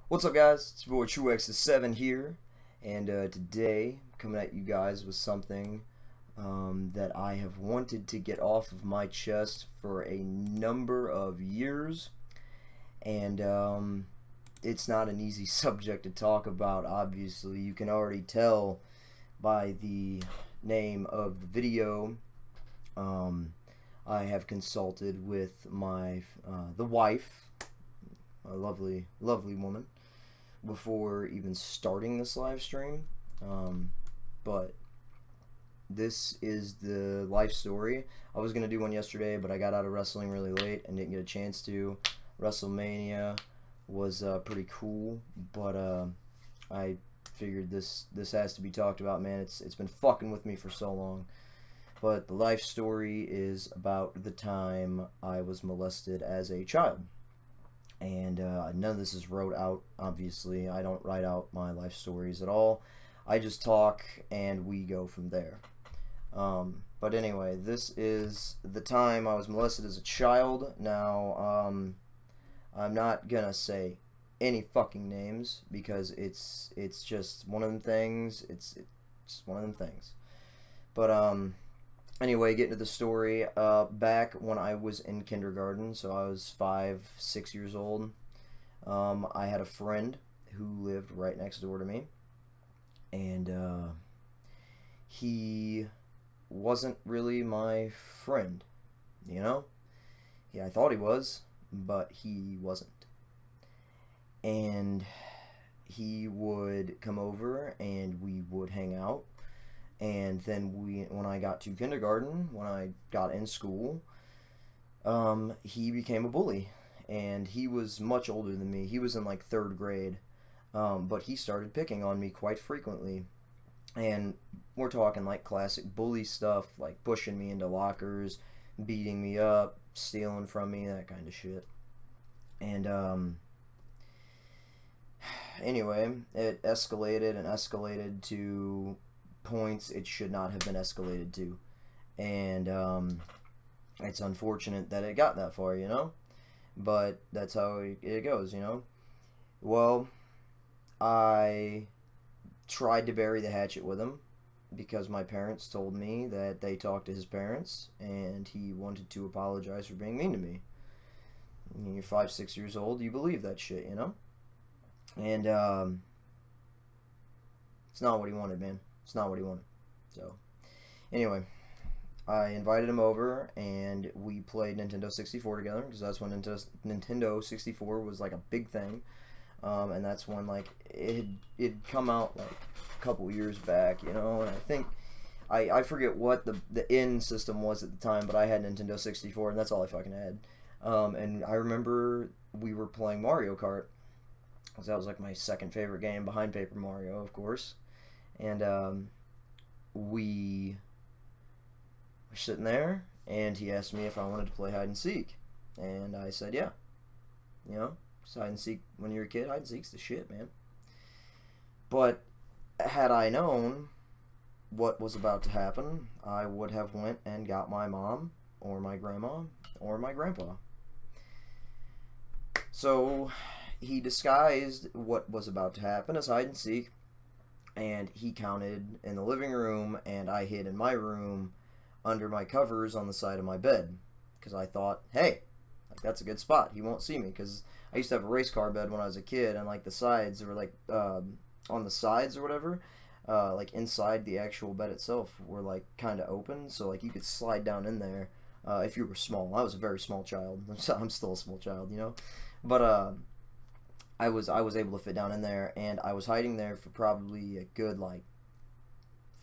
What's up, guys? It's your boy TrueX7 here, and today coming at you guys with something that I have wanted to get off of my chest for a number of years, and it's not an easy subject to talk about. Obviously, you can already tell by the name of the video. I have consulted with my the wife, a lovely woman, before even starting this live stream. But this is the life story. I was gonna do one yesterday, but I got out of wrestling really late and didn't get a chance to. WrestleMania was pretty cool, but I figured this has to be talked about, man. It's been fucking with me for so long. But the life story is about the time I was molested as a child. And none of this is wrote out, obviously. I don't write out my life stories at all. I just talk and we go from there. But anyway, this is the time I was molested as a child. Now, I'm not gonna say any fucking names because it's just one of them things. It's just one of them things. But anyway, getting to the story, back when I was in kindergarten, so I was 5, 6 years old, I had a friend who lived right next door to me, and he wasn't really my friend, you know? Yeah, I thought he was, but he wasn't. And he would come over and we would hang out. And then when I got to kindergarten, when I got in school, he became a bully. And he was much older than me. He was in like 3rd grade. But he started picking on me quite frequently. And we're talking like classic bully stuff, like pushing me into lockers, beating me up, stealing from me, that kind of shit. And anyway, it escalated and escalated to points it should not have been escalated to, and it's unfortunate that it got that far, you know, but that's how it goes, you know. Well, I tried to bury the hatchet with him because my parents told me that they talked to his parents and he wanted to apologize for being mean to me. You're 5, 6 years old, you believe that shit, you know. And it's not what he wanted, man. It's not what he wanted. So, anyway, I invited him over, and we played Nintendo 64 together, because that's when Nintendo 64 was, like, a big thing. And that's when, like, it'd come out, like, a couple years back, you know, and I think, I forget what the in system was at the time, but I had Nintendo 64, and that's all I fucking had. And I remember we were playing Mario Kart, because that was, like, my second favorite game, behind Paper Mario, of course. And we were sitting there, and he asked me if I wanted to play hide and seek, and I said yeah. You know, so hide and seek, when you're a kid, hide and seek's the shit, man. But had I known what was about to happen, I would have went and got my mom or my grandma or my grandpa. So he disguised what was about to happen as hide and seek, and he counted in the living room, and I hid in my room under my covers on the side of my bed, because I thought, hey, like, that's a good spot, he won't see me, because I used to have a race car bed when I was a kid, and like the sides were like on the sides or whatever, like inside the actual bed itself were like kind of open, so like you could slide down in there if you were small. I was a very small child. I'm still a small child, you know, but I was able to fit down in there, and I was hiding there for probably a good, like,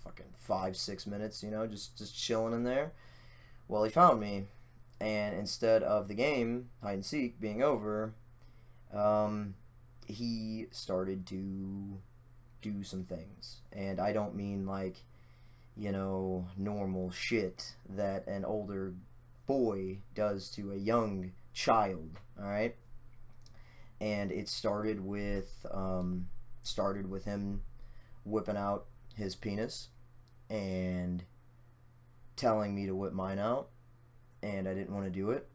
fucking 5, 6 minutes, you know, just chilling in there. Well, he found me, and instead of the game, hide and seek, being over, he started to do some things. And I don't mean, like, you know, normal shit that an older boy does to a young child, alright? And it started with him whipping out his penis and telling me to whip mine out, and I didn't want to do it.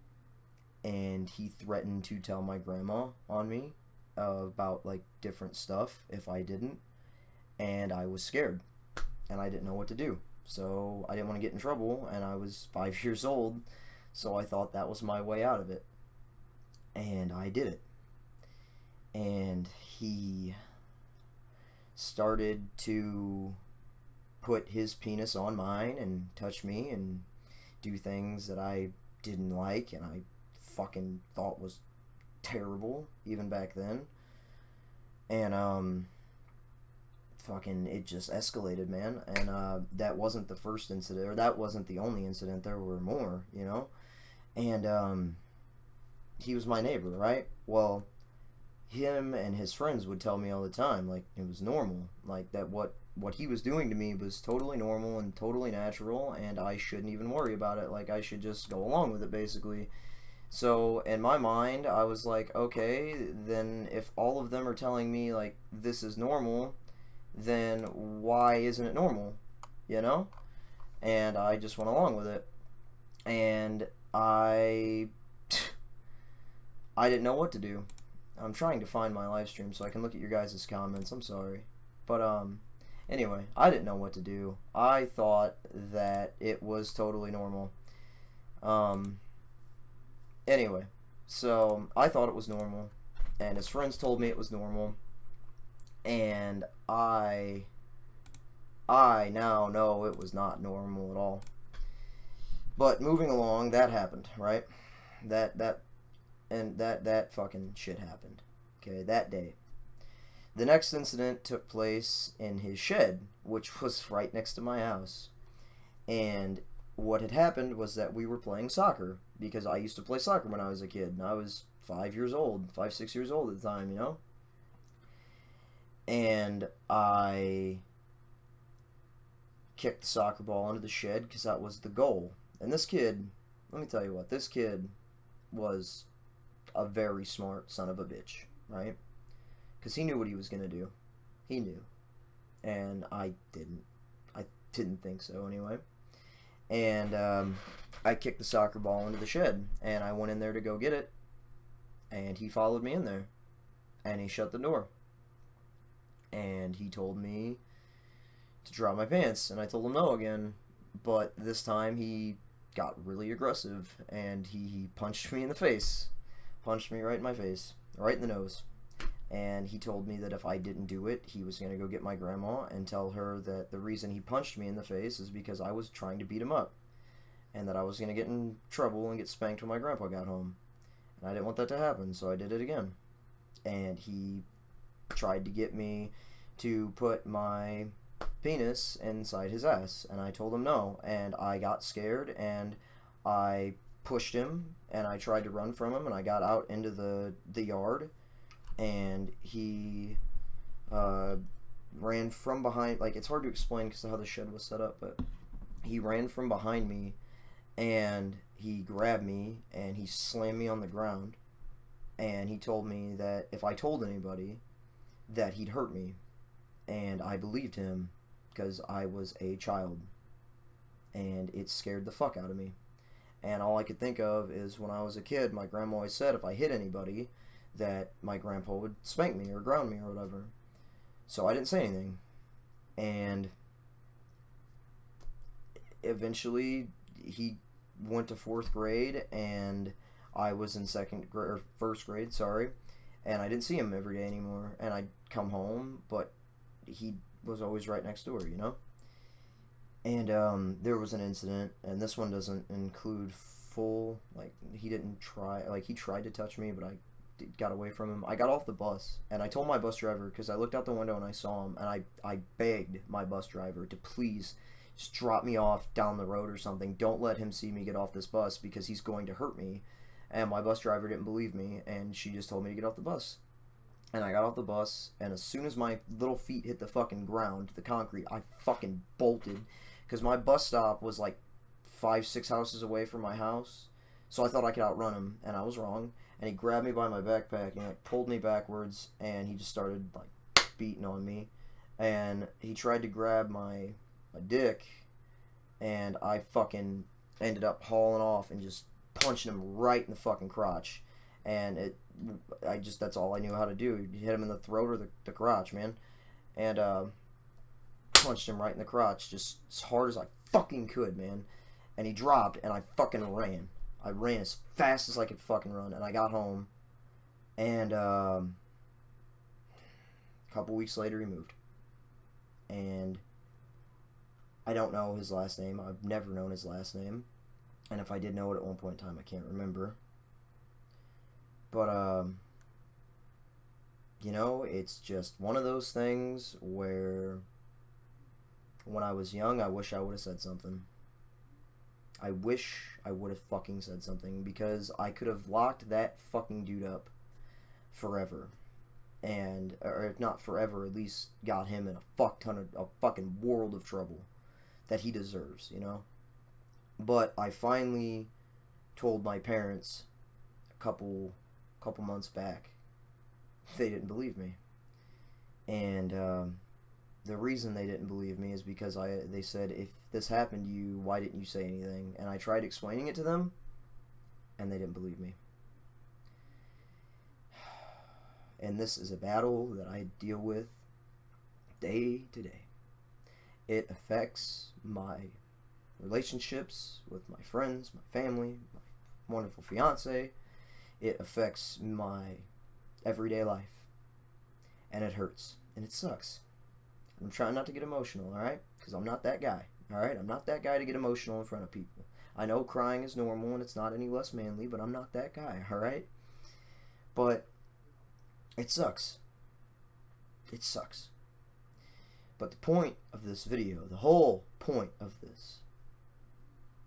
And he threatened to tell my grandma on me about like different stuff if I didn't, and I was scared and I didn't know what to do. So I didn't want to get in trouble, and I was 5 years old, so I thought that was my way out of it, and I did it. And he started to put his penis on mine and touch me and do things that I didn't like and I fucking thought was terrible even back then. And fucking it just escalated, man. And that wasn't the first incident, or that wasn't the only incident. There were more, you know. And he was my neighbor, right? Well, him and his friends would tell me all the time, like, it was normal, like that what he was doing to me was totally normal and totally natural, and I shouldn't even worry about it. Like, I should just go along with it, basically. So in my mind, I was like, okay, then if all of them are telling me like this is normal, then why isn't it normal, you know? And I just went along with it, and I didn't know what to do. I'm trying to find my live stream so I can look at your guys' comments. I'm sorry. But, anyway, I didn't know what to do. I thought that it was totally normal. Anyway, so I thought it was normal, and his friends told me it was normal, and I now know it was not normal at all. But moving along, that happened, right? That fucking shit happened. Okay, that day. The next incident took place in his shed, which was right next to my house. And what had happened was that we were playing soccer, because I used to play soccer when I was a kid, and I was 5 years old, 5, 6 years old at the time, you know? And I kicked the soccer ball into the shed, because that was the goal. And this kid, let me tell you what, this kid was a very smart son of a bitch, right? Because he knew what he was going to do. He knew. And I didn't. I didn't think so, anyway. And I kicked the soccer ball into the shed, and I went in there to go get it, and he followed me in there, and he shut the door, and he told me to drop my pants, and I told him no again, but this time he got really aggressive, and he punched me in the face, punched me right in my face, right in the nose. And he told me that if I didn't do it, he was going to go get my grandma and tell her that the reason he punched me in the face is because I was trying to beat him up. And that I was going to get in trouble and get spanked when my grandpa got home. And I didn't want that to happen, so I did it again. And he tried to get me to put my penis inside his ass. And I told him no. And I got scared, and I pushed him, and I tried to run from him, and I got out into the yard. And he ran from behind, like, it's hard to explain because of how the shed was set up, but he ran from behind me, and he grabbed me, and he slammed me on the ground, and he told me that if I told anybody, that he'd hurt me, and I believed him, because I was a child, and it scared the fuck out of me. And all I could think of is when I was a kid, my grandma always said if I hit anybody, that my grandpa would spank me or ground me or whatever. So I didn't say anything. And eventually he went to 4th grade, and I was in first grade, sorry, and I didn't see him every day anymore. And I'd come home, but he was always right next door, you know? And there was an incident, and this one doesn't include full, like, he didn't try, like, he tried to touch me, but I got away from him. I got off the bus, and I told my bus driver, because I looked out the window and I saw him, and I begged my bus driver to please just drop me off down the road or something. Don't let him see me get off this bus, because he's going to hurt me. And my bus driver didn't believe me, and she just told me to get off the bus. And I got off the bus, and as soon as my little feet hit the fucking ground, the concrete, I fucking bolted, because my bus stop was like 5, 6 houses away from my house, so I thought I could outrun him, and I was wrong. And he grabbed me by my backpack and like pulled me backwards, and he just started like beating on me, and he tried to grab my dick, and I fucking ended up hauling off and just punching him right in the fucking crotch, and that's all I knew how to do. You hit him in the throat or the crotch, man. And punched him right in the crotch just as hard as I fucking could, man. And he dropped, and I fucking ran. I ran as fast as I could fucking run, and I got home. And a couple weeks later, he moved. And I don't know his last name. I've never known his last name. And if I did know it at one point in time, I can't remember. But, you know, it's just one of those things where when I was young, I wish I would have said something. I wish I would have fucking said something, because I could have locked that fucking dude up forever. And, or if not forever, at least got him in a fucking world of trouble that he deserves, you know? But I finally told my parents a couple months back. They didn't believe me. And the reason they didn't believe me is because they said, if this happened to you, why didn't you say anything? And I tried explaining it to them, and they didn't believe me. And this is a battle that I deal with day to day. It affects my relationships with my friends, my family, my wonderful fiance. It affects my everyday life. And it hurts. And it sucks. I'm trying not to get emotional, alright? Because I'm not that guy, alright? I'm not that guy to get emotional in front of people. I know crying is normal and it's not any less manly, but I'm not that guy, alright? But it sucks. It sucks. But the point of this video, the whole point of this,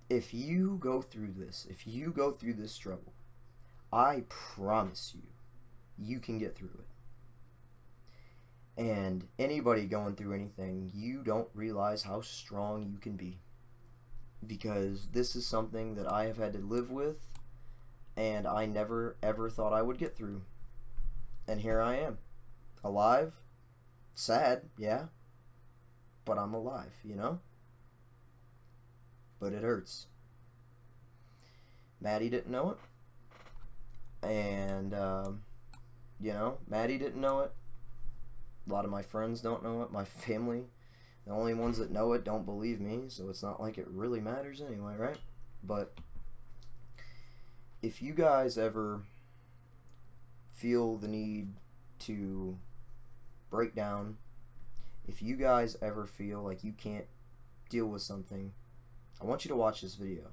if you go through this, if you go through this struggle, I promise you, you can get through it. And anybody going through anything, you don't realize how strong you can be. Because this is something that I have had to live with, and I never ever thought I would get through. And here I am. Alive. Sad, yeah. But I'm alive, you know? But it hurts. Maddie didn't know it. And, you know, Maddie didn't know it. A lot of my friends don't know it. My family, the only ones that know it don't believe me. So it's not like it really matters anyway, right? But if you guys ever feel the need to break down, if you guys ever feel like you can't deal with something, I want you to watch this video.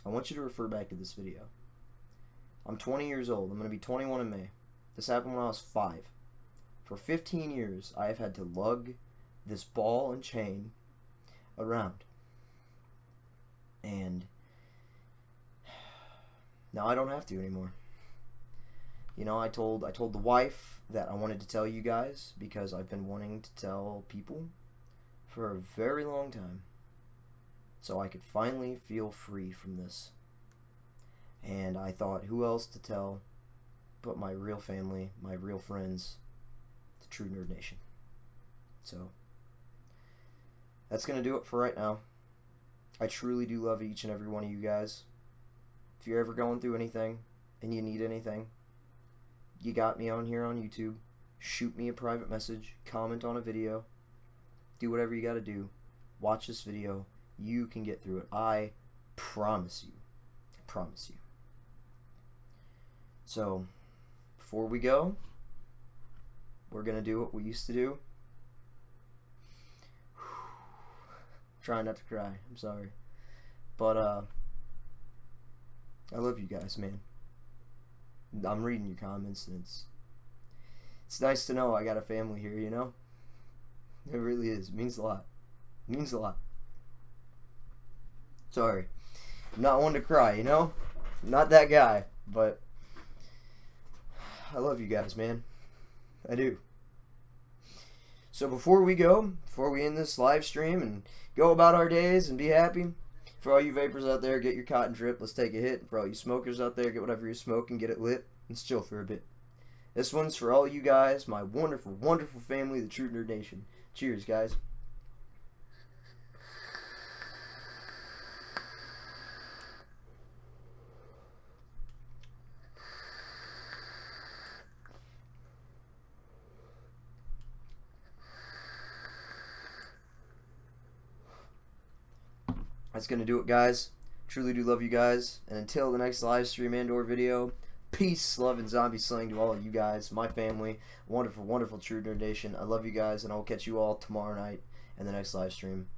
I want you to refer back to this video. I'm 20 years old. I'm going to be 21 in May. This happened when I was 5. For 15 years, I have had to lug this ball and chain around. And now I don't have to anymore. You know, I told the wife that I wanted to tell you guys because I've been wanting to tell people for a very long time. So I could finally feel free from this. And I thought, who else to tell but my real family, my real friends, the True Nerd Nation. So that's going to do it for right now. I truly do love each and every one of you guys. If you're ever going through anything and you need anything, you got me on here on YouTube. Shoot me a private message, comment on a video, do whatever you got to do. Watch this video. You can get through it. I promise you. I promise you. So, before we go, we're going to do what we used to do. Trying not to cry. I'm sorry. But, I love you guys, man. I'm reading your comments, and it's nice to know I got a family here, you know? It really is. It means a lot. It means a lot. Sorry. I'm not one to cry, you know? I'm not that guy, but I love you guys, man. I do. So before we go, before we end this live stream and go about our days and be happy, for all you vapors out there, get your cotton drip. Let's take a hit. For all you smokers out there, get whatever you're smoking, get it lit, and chill for a bit. This one's for all you guys, my wonderful, wonderful family, the True Nerd Nation. Cheers, guys. that's going to do it, guys. Truly do love you guys. And until the next live stream and or video, peace, love, and zombie slaying to all of you guys, my family, wonderful, wonderful True Nerd Nation. I love you guys, and I will catch you all tomorrow night in the next live stream.